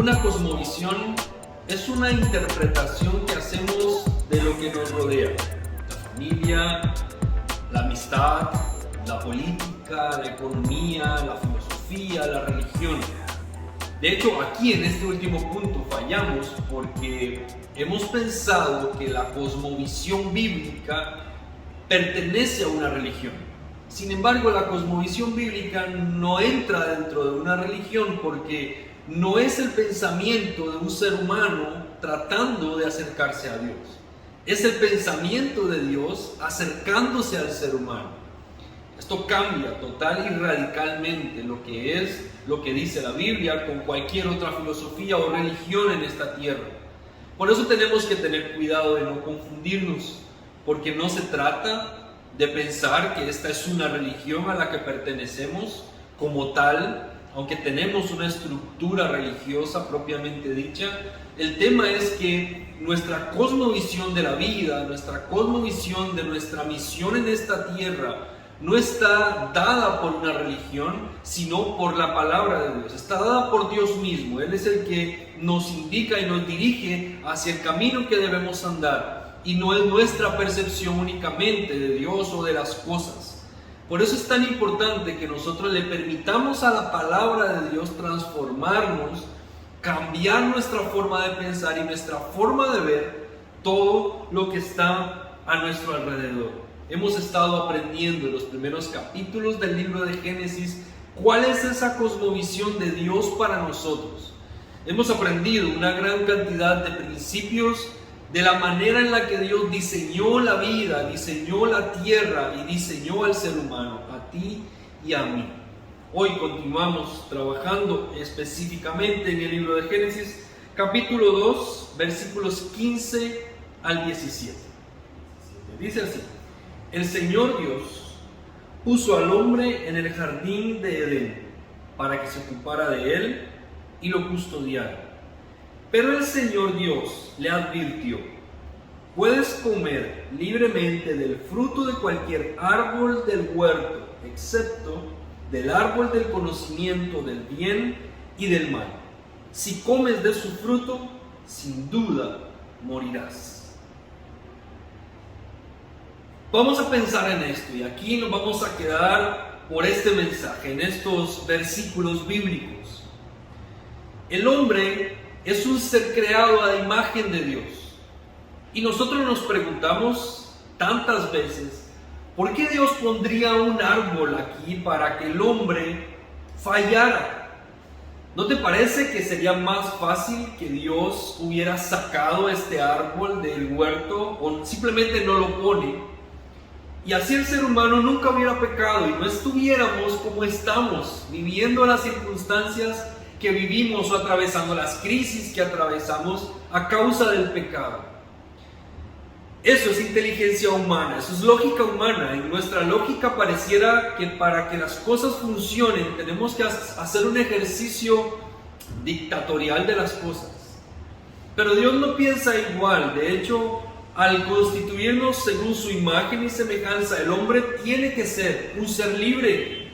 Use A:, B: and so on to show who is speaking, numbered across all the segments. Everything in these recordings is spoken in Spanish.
A: Una cosmovisión es una interpretación que hacemos de lo que nos rodea. La familia, la amistad, la política, la economía, la filosofía, la religión. De hecho, aquí en este último punto fallamos porque hemos pensado que la cosmovisión bíblica pertenece a una religión. Sin embargo, la cosmovisión bíblica no entra dentro de una religión porque no es el pensamiento de un ser humano tratando de acercarse a Dios. Es el pensamiento de Dios acercándose al ser humano. Esto cambia total y radicalmente lo que dice la Biblia con cualquier otra filosofía o religión en esta tierra. Por eso tenemos que tener cuidado de no confundirnos, porque no se trata de pensar que esta es una religión a la que pertenecemos como tal, aunque tenemos una estructura religiosa propiamente dicha. El tema es que nuestra cosmovisión de la vida, nuestra cosmovisión de nuestra misión en esta tierra, no está dada por una religión, sino por la palabra de Dios. Está dada por Dios mismo. Él es el que nos indica y nos dirige hacia el camino que debemos andar. Y no es nuestra percepción únicamente de Dios o de las cosas. Por eso es tan importante que nosotros le permitamos a la palabra de Dios transformarnos, cambiar nuestra forma de pensar y nuestra forma de ver todo lo que está a nuestro alrededor. Hemos estado aprendiendo en los primeros capítulos del libro de Génesis cuál es esa cosmovisión de Dios para nosotros. Hemos aprendido una gran cantidad de principios de la manera en la que Dios diseñó la vida, diseñó la tierra y diseñó al ser humano, a ti y a mí. Hoy continuamos trabajando específicamente en el libro de Génesis, capítulo 2, versículos 15 al 17. Dice así: el Señor Dios puso al hombre en el jardín de Edén para que se ocupara de él y lo custodiara. Pero el Señor Dios le advirtió: puedes comer libremente del fruto de cualquier árbol del huerto, excepto del árbol del conocimiento del bien y del mal. Si comes de su fruto, sin duda morirás. Vamos a pensar en esto y aquí nos vamos a quedar por este mensaje, en estos versículos bíblicos. El hombre es un ser creado a la imagen de Dios. Y nosotros nos preguntamos tantas veces, ¿por qué Dios pondría un árbol aquí para que el hombre fallara? ¿No te parece que sería más fácil que Dios hubiera sacado este árbol del huerto o simplemente no lo pone? Y así el ser humano nunca hubiera pecado y no estuviéramos como estamos, viviendo las circunstancias que vivimos o atravesando las crisis que atravesamos a causa del pecado. Eso es inteligencia humana, eso es lógica humana. En nuestra lógica pareciera que para que las cosas funcionen tenemos que hacer un ejercicio dictatorial de las cosas. Pero Dios no piensa igual. De hecho, al constituirnos según su imagen y semejanza, el hombre tiene que ser un ser libre.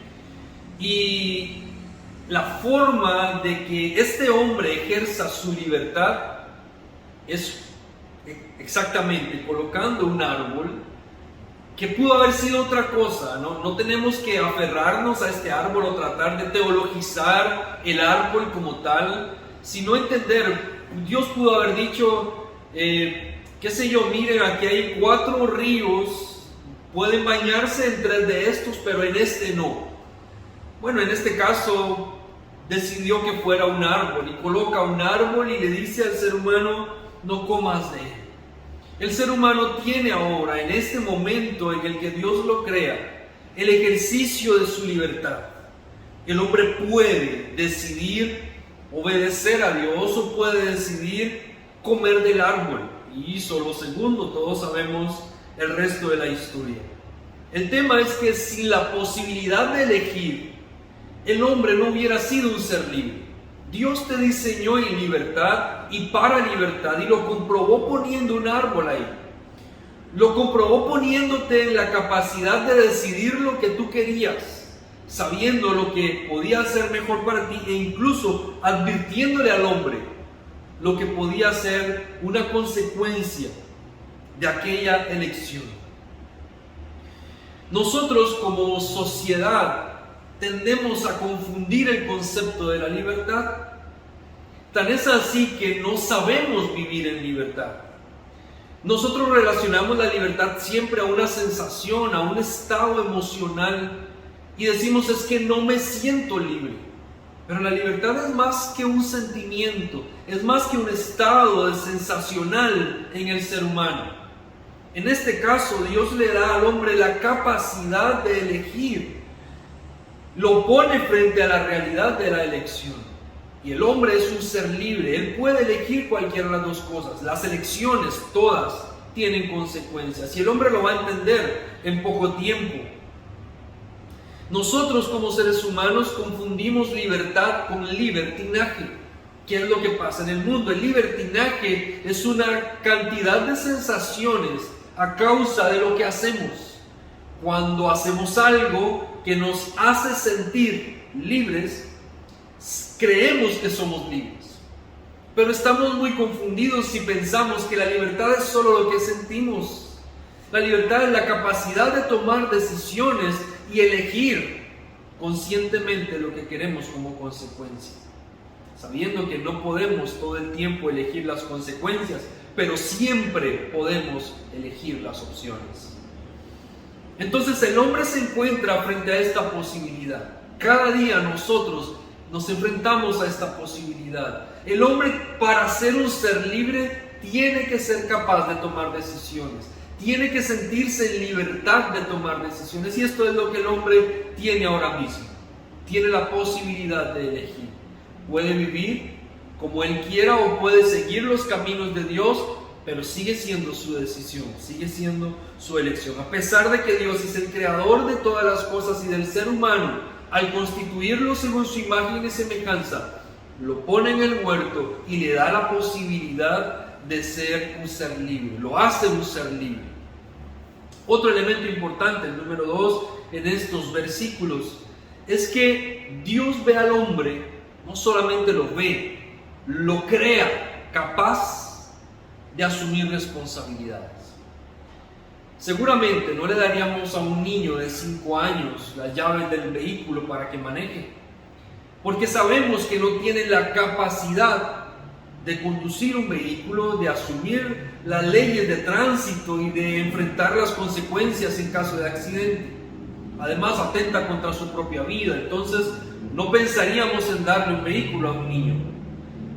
A: Y la forma de que este hombre ejerza su libertad es exactamente colocando un árbol que pudo haber sido otra cosa. No tenemos que aferrarnos a este árbol o tratar de teologizar el árbol como tal, sino entender, Dios pudo haber dicho, qué sé yo, miren, aquí hay 4 ríos, pueden bañarse en 3 de estos, pero en este no. Bueno, en este caso decidió que fuera un árbol y coloca un árbol y le dice al ser humano: no comas de él. El ser humano tiene ahora, en este momento en el que Dios lo crea, el ejercicio de su libertad. El hombre puede decidir obedecer a Dios o puede decidir comer del árbol. Y hizo lo segundo, todos sabemos el resto de la historia. El tema es que sin la posibilidad de elegir, el hombre no hubiera sido un ser libre. Dios te diseñó en libertad y para libertad, y lo comprobó poniendo un árbol ahí. Lo comprobó poniéndote en la capacidad de decidir lo que tú querías. sabiendo lo que podía ser mejor para ti e incluso advirtiéndole al hombre lo que podía ser una consecuencia de aquella elección. Nosotros como sociedad tendemos a confundir el concepto de la libertad. Tan es así que no sabemos vivir en libertad. Nosotros relacionamos la libertad siempre a una sensación, a un estado emocional y decimos es que no me siento libre. Pero la libertad es más que un sentimiento, es más que un estado sensacional en el ser humano. En este caso, Dios le da al hombre la capacidad de elegir. Lo pone frente a la realidad de la elección. Y el hombre es un ser libre, él puede elegir cualquiera de las dos cosas. Las elecciones, todas, tienen consecuencias. Y el hombre lo va a entender en poco tiempo. Nosotros como seres humanos confundimos libertad con libertinaje. ¿Qué es lo que pasa en el mundo? El libertinaje es una cantidad de sensaciones a causa de lo que hacemos. Cuando hacemos algo que nos hace sentir libres, creemos que somos libres, pero estamos muy confundidos si pensamos que la libertad es solo lo que sentimos. La libertad es la capacidad de tomar decisiones y elegir conscientemente lo que queremos como consecuencia, sabiendo que no podemos todo el tiempo elegir las consecuencias, pero siempre podemos elegir las opciones. Entonces el hombre se encuentra frente a esta posibilidad. Cada día nosotros nos enfrentamos a esta posibilidad. El hombre, para ser un ser libre, tiene que ser capaz de tomar decisiones. Tiene que sentirse en libertad de tomar decisiones. Y esto es lo que el hombre tiene ahora mismo. Tiene la posibilidad de elegir. Puede vivir como él quiera o puede seguir los caminos de Dios, pero sigue siendo su decisión, sigue siendo su elección. A pesar de que Dios es el creador de todas las cosas y del ser humano, al constituirlo según su imagen y semejanza, lo pone en el huerto y le da la posibilidad de ser un ser libre, lo hace un ser libre. Otro elemento importante, el número 2, en estos versículos, es que Dios ve al hombre, no solamente lo ve, lo crea capaz de asumir responsabilidades. Seguramente no le daríamos a un niño de 5 años las llaves del vehículo para que maneje, porque sabemos que no tiene la capacidad de conducir un vehículo, de asumir las leyes de tránsito y de enfrentar las consecuencias en caso de accidente. Además, atenta contra su propia vida. Entonces, no pensaríamos en darle un vehículo a un niño.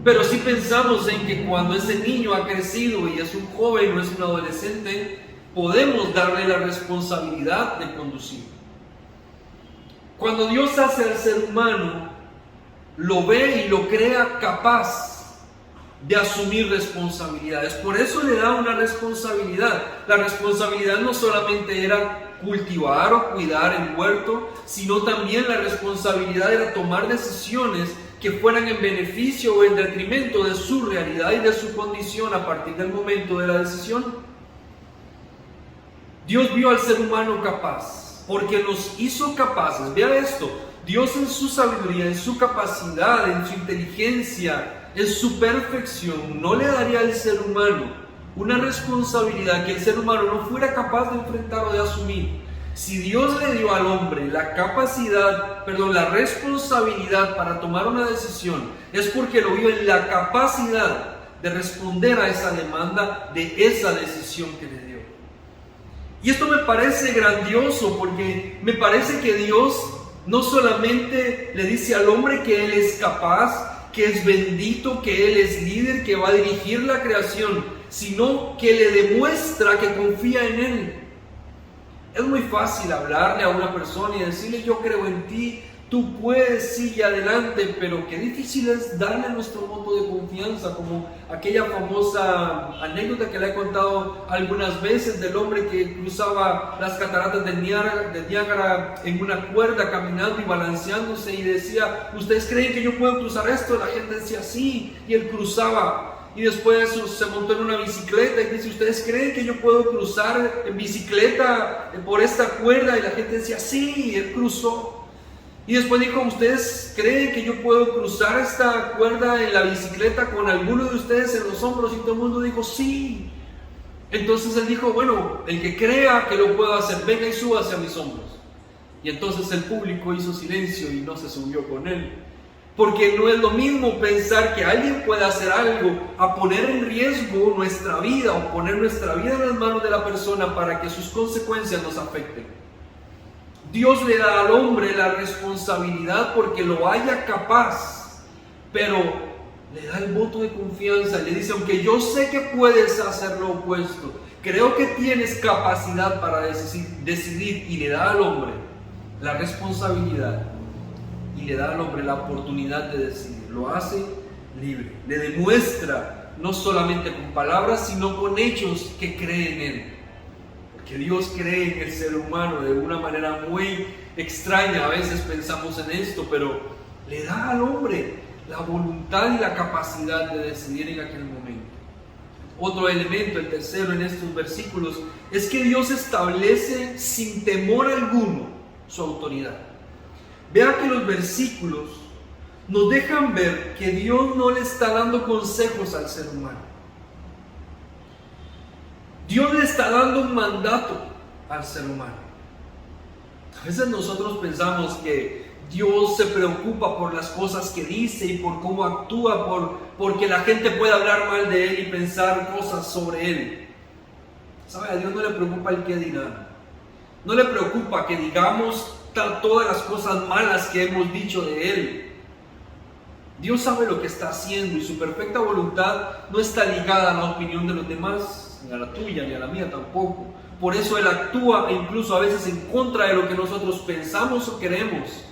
A: Pero sí pensamos en que cuando ese niño ha crecido y es un joven o es un adolescente, podemos darle la responsabilidad de conducir. Cuando Dios hace al ser humano, lo ve y lo crea capaz de asumir responsabilidades. Por eso le da una responsabilidad. La responsabilidad no solamente era cultivar o cuidar el huerto, sino también la responsabilidad era tomar decisiones que fueran en beneficio o en detrimento de su realidad y de su condición a partir del momento de la decisión. Dios vio al ser humano capaz, porque nos hizo capaces. Vea esto, Dios en su sabiduría, en su capacidad, en su inteligencia, en su perfección, no le daría al ser humano una responsabilidad que el ser humano no fuera capaz de enfrentar o de asumir. Si Dios le dio al hombre la responsabilidad para tomar una decisión, es porque lo vio en la capacidad de responder a esa demanda de esa decisión que le dio. Y esto me parece grandioso porque me parece que Dios no solamente le dice al hombre que él es capaz, que es bendito, que él es líder, que va a dirigir la creación, sino que le demuestra que confía en él. Es muy fácil hablarle a una persona y decirle: yo creo en ti, tú puedes, sigue adelante, pero qué difícil es darle nuestro voto de confianza, como aquella famosa anécdota que le he contado algunas veces del hombre que cruzaba las cataratas de Niágara en una cuerda, caminando y balanceándose, y decía: ¿ustedes creen que yo puedo cruzar esto? La gente decía sí, y él cruzaba. Y después se montó en una bicicleta y dice: ¿ustedes creen que yo puedo cruzar en bicicleta por esta cuerda? Y la gente decía sí, y él cruzó. Y después dijo, ¿ustedes creen que yo puedo cruzar esta cuerda en la bicicleta con alguno de ustedes en los hombros? Y todo el mundo dijo, sí. Entonces él dijo, bueno, el que crea que lo puedo hacer, venga y súbase a mis hombros. Y entonces el público hizo silencio y no se subió con él. Porque no es lo mismo pensar que alguien puede hacer algo a poner en riesgo nuestra vida o poner nuestra vida en las manos de la persona para que sus consecuencias nos afecten. Dios le da al hombre la responsabilidad porque lo haya capaz, pero le da el voto de confianza. Le dice, aunque yo sé que puedes hacer lo opuesto, creo que tienes capacidad para decidir, y le da al hombre la responsabilidad y le da al hombre la oportunidad de decidir. Lo hace libre. Le demuestra, no solamente con palabras, sino con hechos, que cree en él. Porque Dios cree en el ser humano de una manera muy extraña. A veces pensamos en esto, pero le da al hombre la voluntad y la capacidad de decidir en aquel momento. Otro elemento, el tercero en estos versículos, es que Dios establece sin temor alguno su autoridad. Vea que los versículos nos dejan ver que Dios no le está dando consejos al ser humano. Dios le está dando un mandato al ser humano. A veces nosotros pensamos que Dios se preocupa por las cosas que dice y por cómo actúa, porque la gente puede hablar mal de Él y pensar cosas sobre Él. ¿Sabe? A Dios no le preocupa el qué dirán. No le preocupa que digamos todas las cosas malas que hemos dicho de Él. Dios sabe lo que está haciendo y su perfecta voluntad no está ligada a la opinión de los demás, ni a la tuya, ni a la mía tampoco. Por eso Él actúa incluso a veces en contra de lo que nosotros pensamos o queremos.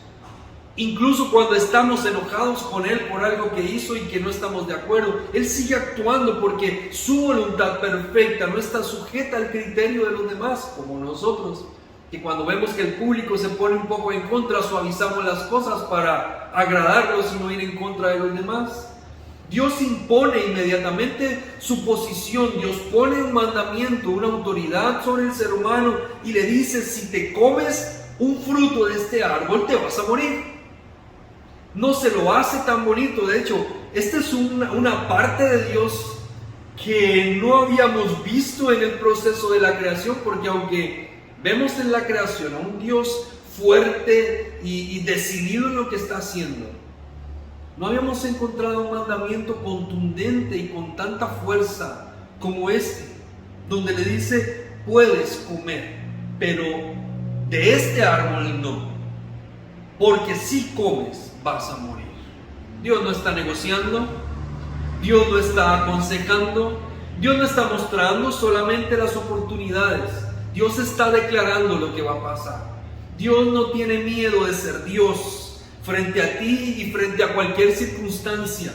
A: Incluso cuando estamos enojados con Él por algo que hizo y que no estamos de acuerdo, Él sigue actuando porque su voluntad perfecta no está sujeta al criterio de los demás, como nosotros, que cuando vemos que el público se pone un poco en contra, suavizamos las cosas para agradarlos y no ir en contra de los demás. Dios impone inmediatamente su posición. Dios pone un mandamiento, una autoridad sobre el ser humano y le dice, si te comes un fruto de este árbol te vas a morir. No se lo hace tan bonito. De hecho, esta es una parte de Dios que no habíamos visto en el proceso de la creación, porque aunque vemos en la creación a un Dios fuerte y decidido en lo que está haciendo, no habíamos encontrado un mandamiento contundente y con tanta fuerza como este, donde le dice, puedes comer, pero de este árbol no, porque si comes vas a morir. Dios no está negociando, Dios no está aconsejando, Dios no está mostrando solamente las oportunidades. Dios está declarando lo que va a pasar. Dios no tiene miedo de ser Dios frente a ti y frente a cualquier circunstancia.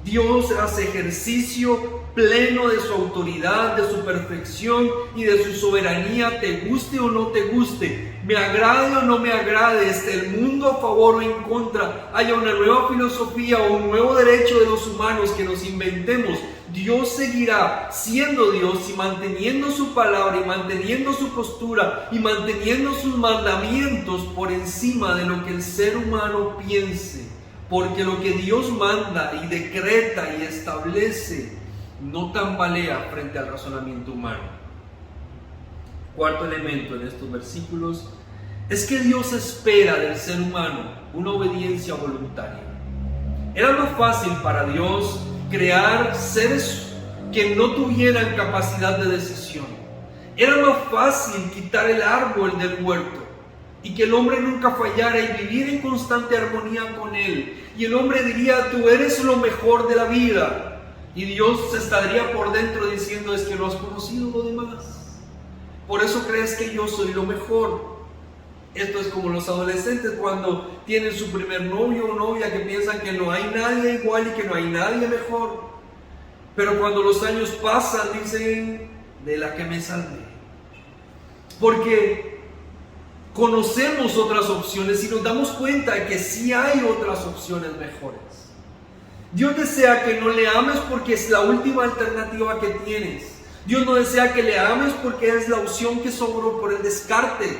A: Dios hace ejercicio pleno de su autoridad, de su perfección y de su soberanía, te guste o no te guste, me agrade o no me agrade, esté el mundo a favor o en contra, haya una nueva filosofía o un nuevo derecho de los humanos que nos inventemos. Dios seguirá siendo Dios y manteniendo su palabra y manteniendo su postura y manteniendo sus mandamientos por encima de lo que el ser humano piense, porque lo que Dios manda y decreta y establece no tambalea frente al razonamiento humano. Cuarto elemento en estos versículos es que Dios espera del ser humano una obediencia voluntaria. Era más fácil para Dios crear seres que no tuvieran capacidad de decisión. Era más fácil quitar el árbol del huerto y que el hombre nunca fallara y vivir en constante armonía con él. Y el hombre diría, tú eres lo mejor de la vida. Y Dios se estaría por dentro diciendo, es que no has conocido lo demás. Por eso crees que yo soy lo mejor. Esto es como los adolescentes cuando tienen su primer novio o novia, que piensan que no hay nadie igual y que no hay nadie mejor. Pero cuando los años pasan dicen, de la que me salvé. Porque conocemos otras opciones y nos damos cuenta de que sí hay otras opciones mejores. Dios desea que no le ames porque es la última alternativa que tienes. Dios no desea que le ames porque es la opción que sobró por el descarte.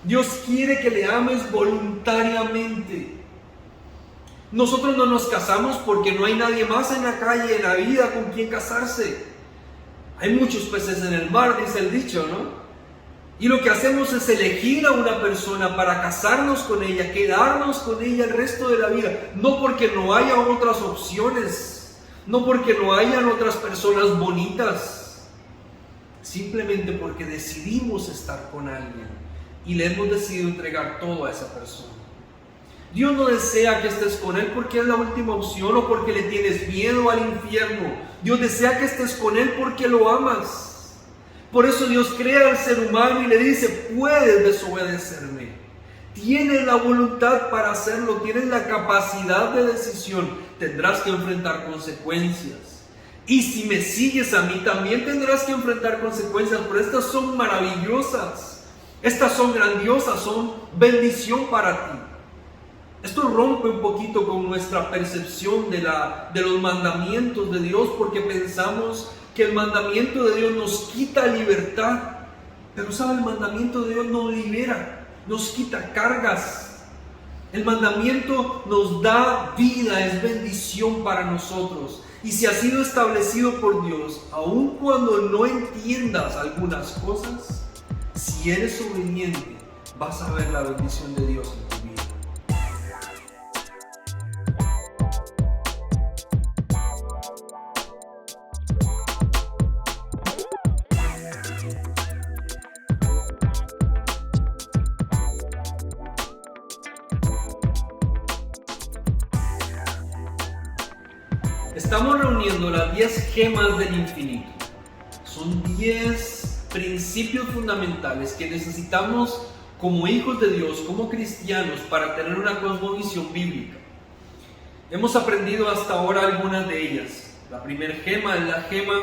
A: Dios quiere que le ames voluntariamente. Nosotros no nos casamos porque no hay nadie más en la calle, en la vida, con quien casarse. Hay muchos peces en el mar, dice el dicho, ¿no? Y lo que hacemos es elegir a una persona para casarnos con ella, quedarnos con ella el resto de la vida. No porque no haya otras opciones, no porque no hayan otras personas bonitas, simplemente porque decidimos estar con alguien y le hemos decidido entregar todo a esa persona. Dios no desea que estés con Él porque es la última opción o porque le tienes miedo al infierno. Dios desea que estés con Él porque lo amas. Por eso Dios crea al ser humano y le dice: puedes desobedecerme. Tienes la voluntad para hacerlo, tienes la capacidad de decisión. Tendrás que enfrentar consecuencias. Y si me sigues a mí, también tendrás que enfrentar consecuencias, pero estas son maravillosas. Estas son grandiosas, son bendición para ti. Esto rompe un poquito con nuestra percepción de los mandamientos de Dios, porque pensamos que el mandamiento de Dios nos quita libertad. Pero ¿sabe? El mandamiento de Dios nos libera, nos quita cargas. El mandamiento nos da vida, es bendición para nosotros. Y si ha sido establecido por Dios, aun cuando no entiendas algunas cosas, si eres obediente, vas a ver la bendición de Dios en tu vida. Estamos reuniendo las 10 gemas del infinito. Son 10 principios fundamentales que necesitamos como hijos de Dios, como cristianos, para tener una cosmovisión bíblica. Hemos aprendido hasta ahora algunas de ellas. La primera gema es la gema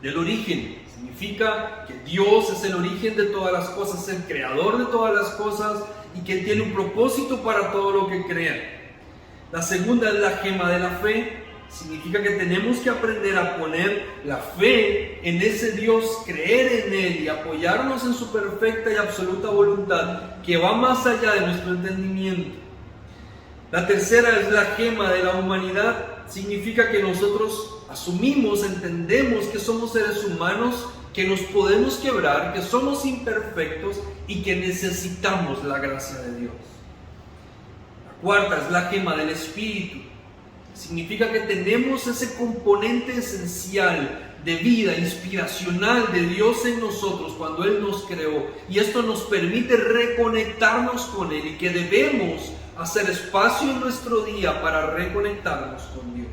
A: del origen. Significa que Dios es el origen de todas las cosas, es el creador de todas las cosas y que tiene un propósito para todo lo que crea. La segunda es la gema de la fe. Significa que tenemos que aprender a poner la fe en ese Dios, creer en Él y apoyarnos en su perfecta y absoluta voluntad, que va más allá de nuestro entendimiento. La tercera es la gema de la humanidad. Significa que nosotros asumimos, entendemos que somos seres humanos, que nos podemos quebrar, que somos imperfectos y que necesitamos la gracia de Dios. La cuarta es la gema del Espíritu. Significa que tenemos ese componente esencial de vida inspiracional de Dios en nosotros cuando Él nos creó, y esto nos permite reconectarnos con Él, y que debemos hacer espacio en nuestro día para reconectarnos con Dios.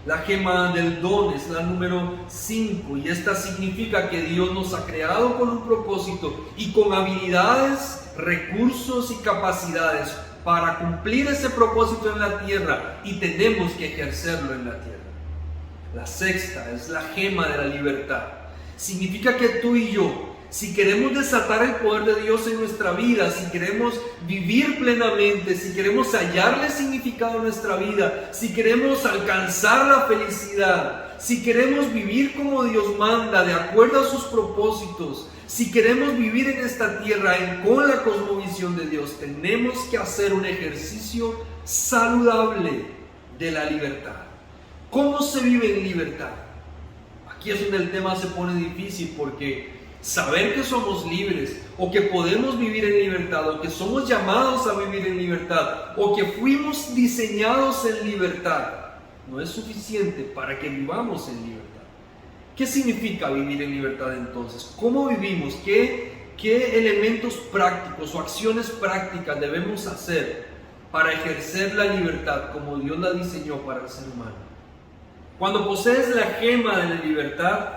A: La gema del don es la número 5, y esta significa que Dios nos ha creado con un propósito y con habilidades, recursos y capacidades para cumplir ese propósito en la tierra, y tenemos que ejercerlo en la tierra. La sexta es la gema de la libertad. Significa que tú y yo, si queremos desatar el poder de Dios en nuestra vida, si queremos vivir plenamente, si queremos hallarle significado a nuestra vida, si queremos alcanzar la felicidad, si queremos vivir como Dios manda, de acuerdo a sus propósitos, si queremos vivir en esta tierra con la cosmovisión de Dios, tenemos que hacer un ejercicio saludable de la libertad. ¿Cómo se vive en libertad? Aquí es donde el tema se pone difícil, porque saber que somos libres, o que podemos vivir en libertad, o que somos llamados a vivir en libertad, o que fuimos diseñados en libertad, no es suficiente para que vivamos en libertad. ¿Qué significa vivir en libertad entonces? ¿Cómo vivimos? ¿Qué elementos prácticos o acciones prácticas debemos hacer para ejercer la libertad como Dios la diseñó para el ser humano? Cuando posees la gema de la libertad,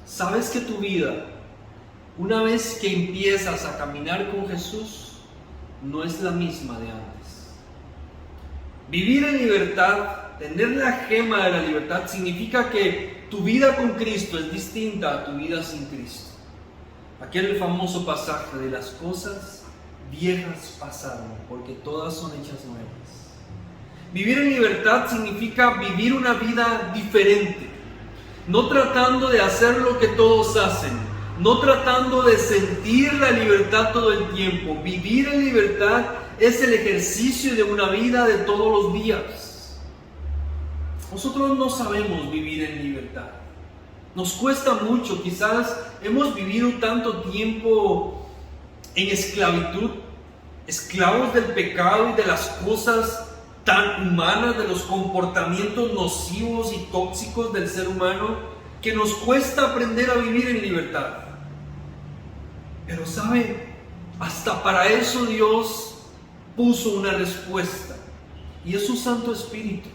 A: sabes que tu vida, una vez que empiezas a caminar con Jesús, no es la misma de antes. Vivir en libertad, tener la gema de la libertad, significa que tu vida con Cristo es distinta a tu vida sin Cristo. Aquel famoso pasaje de las cosas viejas pasaron, porque todas son hechas nuevas. Vivir en libertad significa vivir una vida diferente, no tratando de hacer lo que todos hacen, no tratando de sentir la libertad todo el tiempo. Vivir en libertad es el ejercicio de una vida de todos los días. Nosotros no sabemos vivir en libertad. Nos cuesta mucho, quizás hemos vivido tanto tiempo en esclavitud, esclavos del pecado y de las cosas tan humanas, de los comportamientos nocivos y tóxicos del ser humano, que nos cuesta aprender a vivir en libertad. Pero ¿sabe? Hasta para eso Dios puso una respuesta, y es su Santo Espíritu.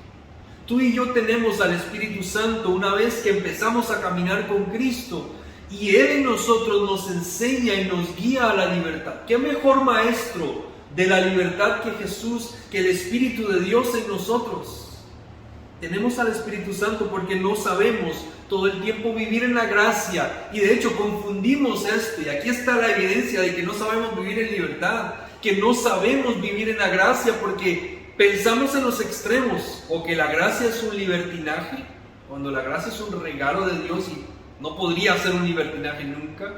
A: Tú y yo tenemos al Espíritu Santo una vez que empezamos a caminar con Cristo, y Él en nosotros nos enseña y nos guía a la libertad. ¿Qué mejor maestro de la libertad que Jesús, que el Espíritu de Dios en nosotros? Tenemos al Espíritu Santo porque no sabemos todo el tiempo vivir en la gracia, y de hecho confundimos esto, y aquí está la evidencia de que no sabemos vivir en libertad, que no sabemos vivir en la gracia porque pensamos en los extremos, o que la gracia es un libertinaje, cuando la gracia es un regalo de Dios y no podría ser un libertinaje nunca.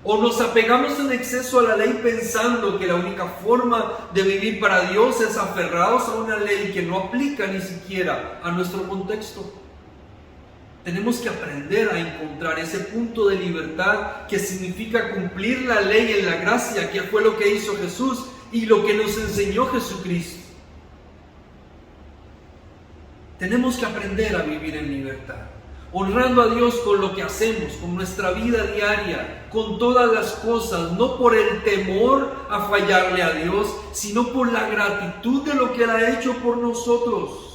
A: O nos apegamos en exceso a la ley pensando que la única forma de vivir para Dios es aferrados a una ley que no aplica ni siquiera a nuestro contexto. Tenemos que aprender a encontrar ese punto de libertad que significa cumplir la ley en la gracia, que fue lo que hizo Jesús y lo que nos enseñó Jesucristo. Tenemos que aprender a vivir en libertad, honrando a Dios con lo que hacemos, con nuestra vida diaria, con todas las cosas, no por el temor a fallarle a Dios, sino por la gratitud de lo que Él ha hecho por nosotros.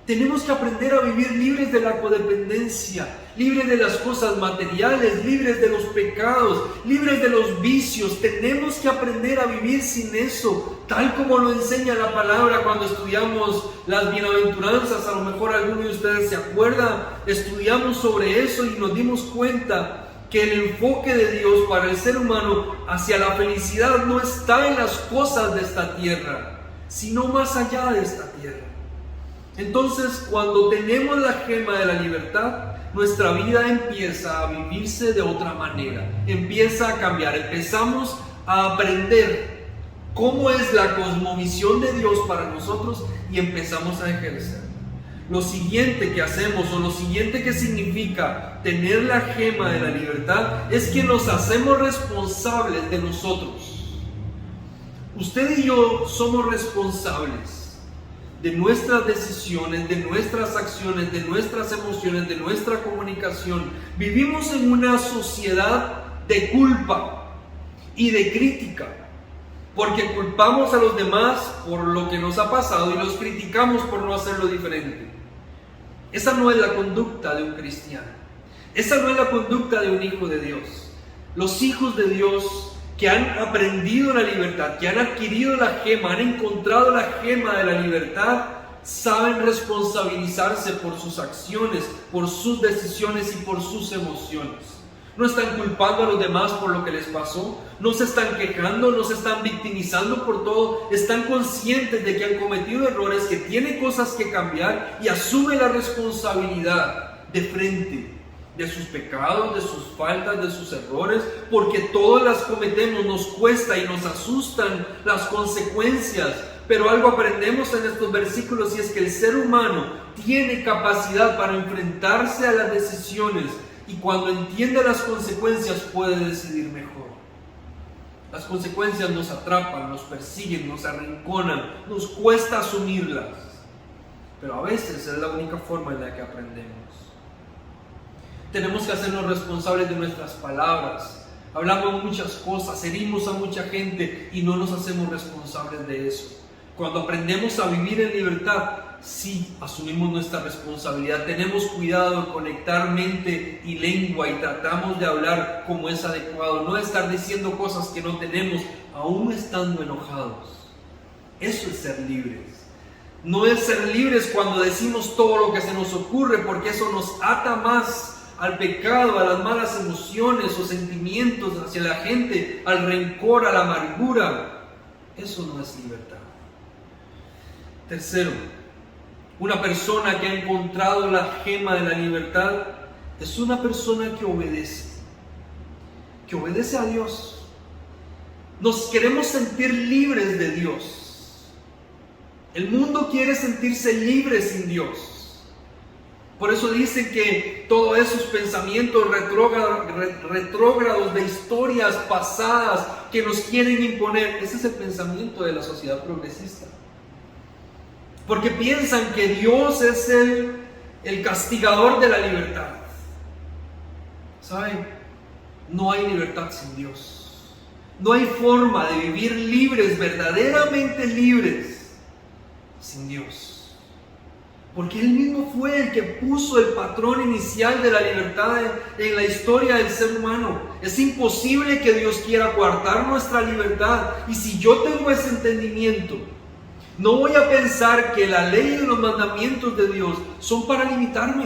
A: Tenemos que aprender a vivir libres de la codependencia, libres de las cosas materiales, libres de los pecados, libres de los vicios. Tenemos que aprender a vivir sin eso, tal como lo enseña la palabra cuando estudiamos las bienaventuranzas. A lo mejor alguno de ustedes se acuerda, estudiamos sobre eso y nos dimos cuenta que el enfoque de Dios para el ser humano hacia la felicidad no está en las cosas de esta tierra, sino más allá de esta tierra. Entonces, cuando tenemos la gema de la libertad, nuestra vida empieza a vivirse de otra manera, empieza a cambiar, empezamos a aprender cómo es la cosmovisión de Dios para nosotros y empezamos a ejercer. Lo siguiente que hacemos, o lo siguiente que significa tener la gema de la libertad, es que nos hacemos responsables de nosotros. Usted y yo somos responsables de nuestras decisiones, de nuestras acciones, de nuestras emociones, de nuestra comunicación. Vivimos en una sociedad de culpa y de crítica, porque culpamos a los demás por lo que nos ha pasado y los criticamos por no hacerlo diferente. Esa no es la conducta de un cristiano. Esa no es la conducta de un hijo de Dios. Los hijos de Dios que han aprendido la libertad, que han adquirido la gema, han encontrado la gema de la libertad, saben responsabilizarse por sus acciones, por sus decisiones y por sus emociones. No están culpando a los demás por lo que les pasó, no se están quejando, no se están victimizando por todo, están conscientes de que han cometido errores, que tienen cosas que cambiar y asumen la responsabilidad de frente de sus pecados, de sus faltas, de sus errores, porque todas las cometemos, nos cuesta y nos asustan las consecuencias. Pero algo aprendemos en estos versículos, y es que el ser humano tiene capacidad para enfrentarse a las decisiones, y cuando entiende las consecuencias puede decidir mejor. Las consecuencias nos atrapan, nos persiguen, nos arrinconan, nos cuesta asumirlas, pero a veces es la única forma en la que aprendemos. Tenemos que hacernos responsables de nuestras palabras. Hablamos muchas cosas, herimos a mucha gente y no nos hacemos responsables de eso. Cuando aprendemos a vivir en libertad, sí asumimos nuestra responsabilidad. Tenemos cuidado de conectar mente y lengua y tratamos de hablar como es adecuado. No estar diciendo cosas que no tenemos, aún estando enojados. Eso es ser libres. No es ser libres cuando decimos todo lo que se nos ocurre, porque eso nos ata más al pecado, a las malas emociones o sentimientos hacia la gente, al rencor, a la amargura. Eso no es libertad. Tercero, una persona que ha encontrado la gema de la libertad es una persona que obedece. que obedece a Dios. Nos queremos sentir libres de Dios. El mundo quiere sentirse libre sin Dios. Por eso dicen que todos esos pensamientos retrógrados de historias pasadas que nos quieren imponer, ese es el pensamiento de la sociedad progresista. Porque piensan que Dios es el castigador de la libertad. ¿Saben? No hay libertad sin Dios. No hay forma de vivir libres, verdaderamente libres, sin Dios. Porque Él mismo fue el que puso el patrón inicial de la libertad en la historia del ser humano. Es imposible que Dios quiera coartar nuestra libertad. Y si yo tengo ese entendimiento, no voy a pensar que la ley y los mandamientos de Dios son para limitarme.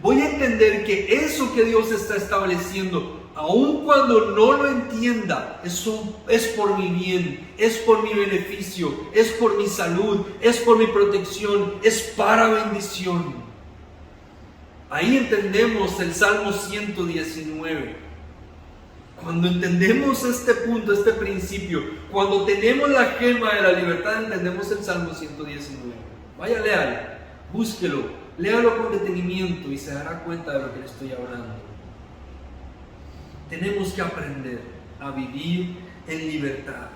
A: Voy a entender que eso que Dios está estableciendo, aun cuando no lo entienda, es por mi bien, es por mi beneficio, es por mi salud, es por mi protección, es para bendición. Ahí entendemos el Salmo 119. Cuando entendemos este punto, este principio, cuando tenemos la gema de la libertad, entendemos el Salmo 119. Vaya, léalo, búsquelo, léalo con detenimiento y se dará cuenta de lo que le estoy hablando. Tenemos que aprender a vivir en libertad.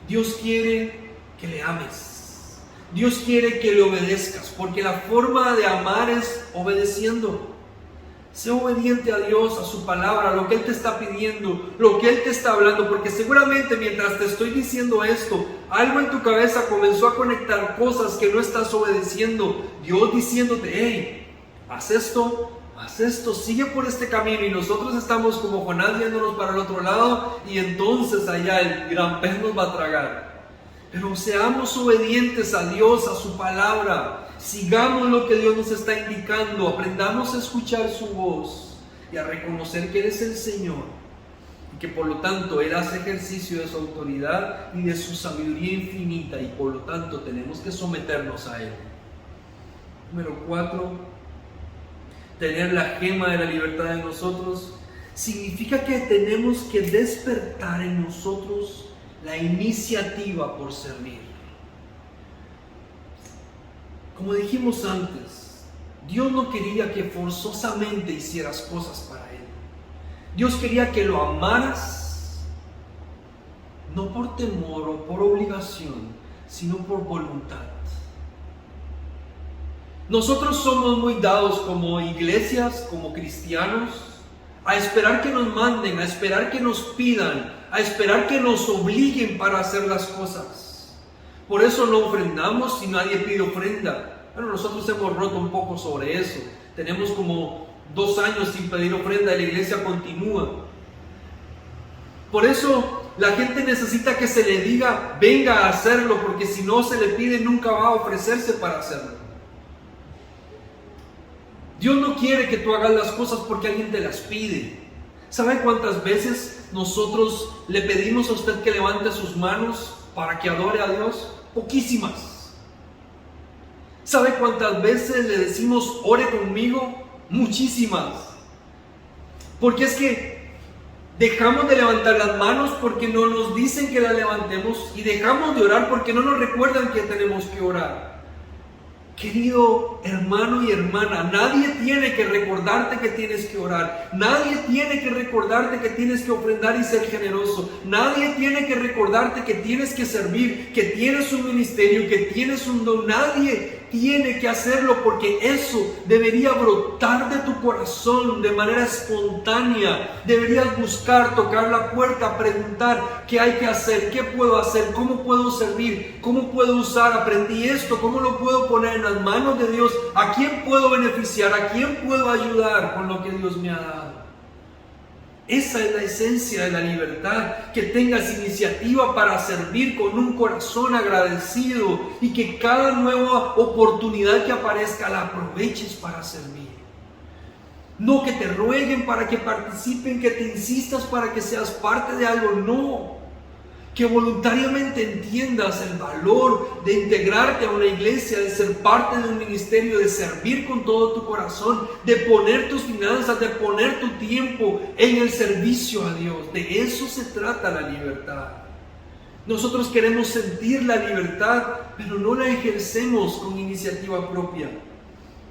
A: Dios quiere que le ames. Dios quiere que le obedezcas, porque la forma de amar es obedeciendo. Sé obediente a Dios, a su palabra, a lo que Él te está pidiendo, lo que Él te está hablando, porque seguramente mientras te estoy diciendo esto, algo en tu cabeza comenzó a conectar cosas que no estás obedeciendo. Dios diciéndote, hey, haz esto, sigue por este camino, y nosotros estamos como Jonás viéndonos para el otro lado, y entonces allá el gran pez nos va a tragar. Pero seamos obedientes a Dios, a su palabra, sigamos lo que Dios nos está indicando, aprendamos a escuchar su voz y a reconocer que Él es el Señor, y que por lo tanto Él hace ejercicio de su autoridad y de su sabiduría infinita, y por lo tanto tenemos que someternos a Él. Número 4. Tener la gema de la libertad en nosotros significa que tenemos que despertar en nosotros la iniciativa por servir. Como dijimos antes, Dios no quería que forzosamente hicieras cosas para Él. Dios quería que lo amaras, no por temor o por obligación, sino por voluntad. Nosotros somos muy dados como iglesias, como cristianos, a esperar que nos manden, a esperar que nos pidan, a esperar que nos obliguen para hacer las cosas. Por eso no ofrendamos si nadie pide ofrenda. Bueno, nosotros hemos roto un poco sobre eso. Tenemos como 2 años sin pedir ofrenda y la iglesia continúa. Por eso la gente necesita que se le diga, venga a hacerlo, porque si no se le pide, nunca va a ofrecerse para hacerlo. Dios no quiere que tú hagas las cosas porque alguien te las pide. ¿Sabe cuántas veces nosotros le pedimos a usted que levante sus manos para que adore a Dios? Poquísimas. ¿Sabe cuántas veces le decimos, ore conmigo? Muchísimas. Porque es que dejamos de levantar las manos porque no nos dicen que las levantemos, y dejamos de orar porque no nos recuerdan que tenemos que orar. Querido hermano y hermana, nadie tiene que recordarte que tienes que orar. Nadie tiene que recordarte que tienes que ofrendar y ser generoso. Nadie tiene que recordarte que tienes que servir, que tienes un ministerio, que tienes un don. Nadie tiene que hacerlo, porque eso debería brotar de tu corazón de manera espontánea. Deberías buscar, tocar la puerta, preguntar qué hay que hacer, qué puedo hacer, cómo puedo servir, cómo puedo usar, aprendí esto, cómo lo puedo poner en las manos de Dios, a quién puedo beneficiar, a quién puedo ayudar con lo que Dios me ha dado. Esa es la esencia de la libertad, que tengas iniciativa para servir con un corazón agradecido, y que cada nueva oportunidad que aparezca la aproveches para servir. No que te rueguen para que participen, que te insistas para que seas parte de algo, no. que voluntariamente entiendas el valor de integrarte a una iglesia, de ser parte de un ministerio, de servir con todo tu corazón, de poner tus finanzas, de poner tu tiempo en el servicio a Dios. De eso se trata la libertad. Nosotros queremos sentir la libertad, pero no la ejercemos con iniciativa propia.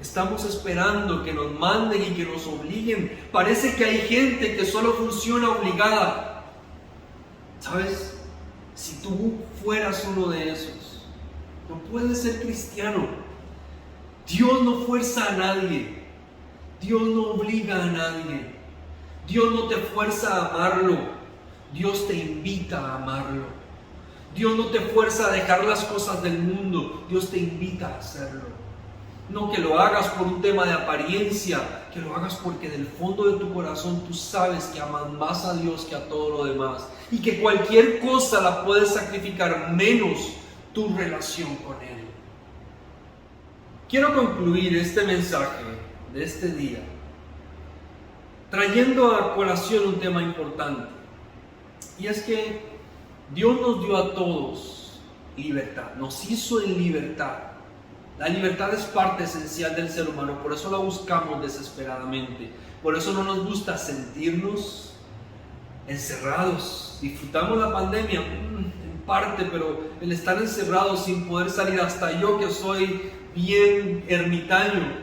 A: Estamos esperando que nos manden y que nos obliguen. Parece que hay gente que solo funciona obligada. ¿Sabes? Si tú fueras uno de esos, no puedes ser cristiano. Dios no fuerza a nadie. Dios no obliga a nadie. Dios no te fuerza a amarlo. Dios te invita a amarlo. Dios no te fuerza a dejar las cosas del mundo. Dios te invita a hacerlo. No que lo hagas por un tema de apariencia, que lo hagas porque del fondo de tu corazón tú sabes que amas más a Dios que a todo lo demás y que cualquier cosa la puedes sacrificar menos tu relación con Él. Quiero concluir este mensaje de este día trayendo a colación un tema importante, y es que Dios nos dio a todos libertad, nos hizo en libertad. La libertad es parte esencial del ser humano, por eso la buscamos desesperadamente. Por eso no nos gusta sentirnos encerrados. Disfrutamos la pandemia en parte, pero el estar encerrado sin poder salir, hasta yo que soy bien ermitaño,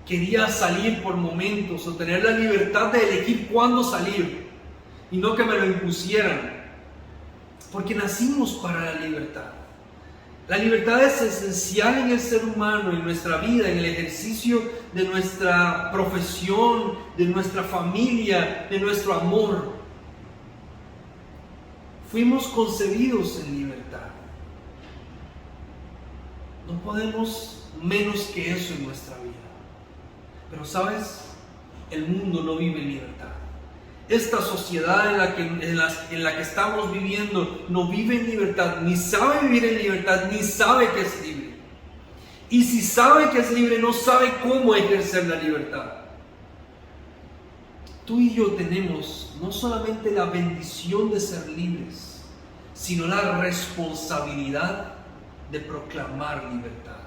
A: quería salir por momentos o tener la libertad de elegir cuándo salir y no que me lo impusieran, porque nacimos para la libertad. La libertad es esencial en el ser humano, en nuestra vida, en el ejercicio de nuestra profesión, de nuestra familia, de nuestro amor. Fuimos concebidos en libertad. No podemos menos que eso en nuestra vida. Pero ¿sabes? El mundo no vive en libertad. Esta sociedad en la que estamos viviendo no vive en libertad, ni sabe vivir en libertad, ni sabe que es libre. Y si sabe que es libre, no sabe cómo ejercer la libertad. Tú y yo tenemos no solamente la bendición de ser libres, sino la responsabilidad de proclamar libertad.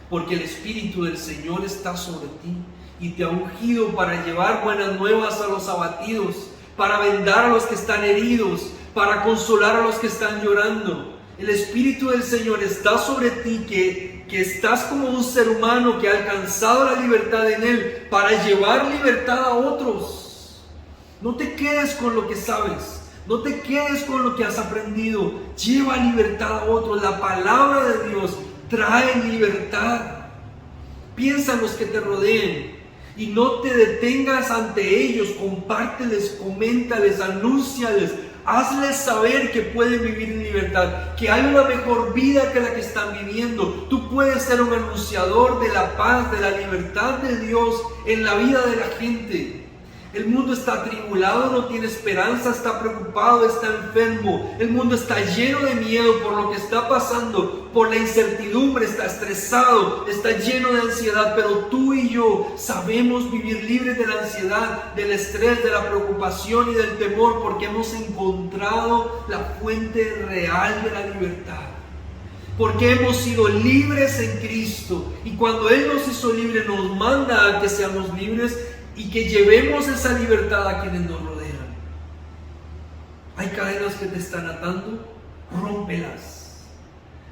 A: Porque el Espíritu del Señor está sobre ti y te ha ungido para llevar buenas nuevas a los abatidos, para vendar a los que están heridos, para consolar a los que están llorando. El Espíritu del Señor está sobre ti, que estás como un ser humano que ha alcanzado la libertad en Él para llevar libertad a otros. No te quedes con lo que sabes, no te quedes con lo que has aprendido. Lleva libertad a otros. La palabra de Dios trae libertad. Piensa en los que te rodeen y no te detengas ante ellos. Compárteles, coméntales, anúnciales, hazles saber que pueden vivir en libertad, que hay una mejor vida que la que están viviendo. Tú puedes ser un anunciador de la paz, de la libertad de Dios en la vida de la gente. El mundo está atribulado, no tiene esperanza, está preocupado, está enfermo. El mundo está lleno de miedo por lo que está pasando, por la incertidumbre, está estresado, está lleno de ansiedad. Pero tú y yo sabemos vivir libres de la ansiedad, del estrés, de la preocupación y del temor, porque hemos encontrado la fuente real de la libertad. Porque hemos sido libres en Cristo, y cuando Él nos hizo libres, nos manda a que seamos libres y que llevemos esa libertad a quienes nos rodean. Hay cadenas que te están atando, rómpelas.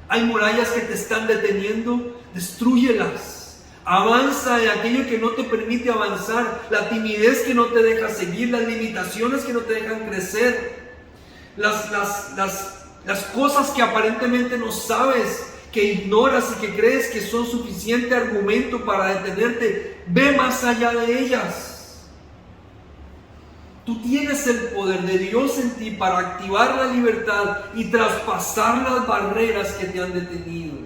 A: Hay murallas que te están deteniendo, destrúyelas. Avanza en aquello que no te permite avanzar, la timidez que no te deja seguir, las limitaciones que no te dejan crecer, las cosas que aparentemente no sabes, que ignoras y que crees que son suficiente argumento para detenerte. Ve más allá de ellas. Tú tienes el poder de Dios en ti para activar la libertad y traspasar las barreras que te han detenido.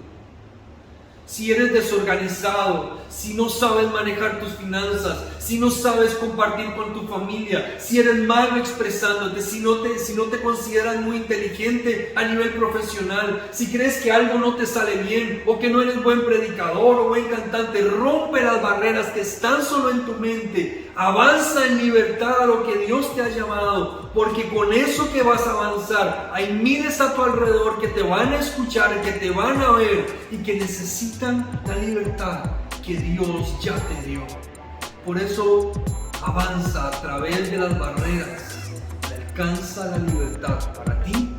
A: Si eres desorganizado, si no sabes manejar tus finanzas, si no sabes compartir con tu familia, si eres malo expresándote, si no te consideras muy inteligente a nivel profesional, si crees que algo no te sale bien o que no eres buen predicador o buen cantante, rompe las barreras que están solo en tu mente. Avanza en libertad a lo que Dios te ha llamado, porque con eso que vas a avanzar, hay miles a tu alrededor que te van a escuchar, que te van a ver y que necesitan la libertad que Dios ya te dio. Por eso avanza a través de las barreras, alcanza la libertad para ti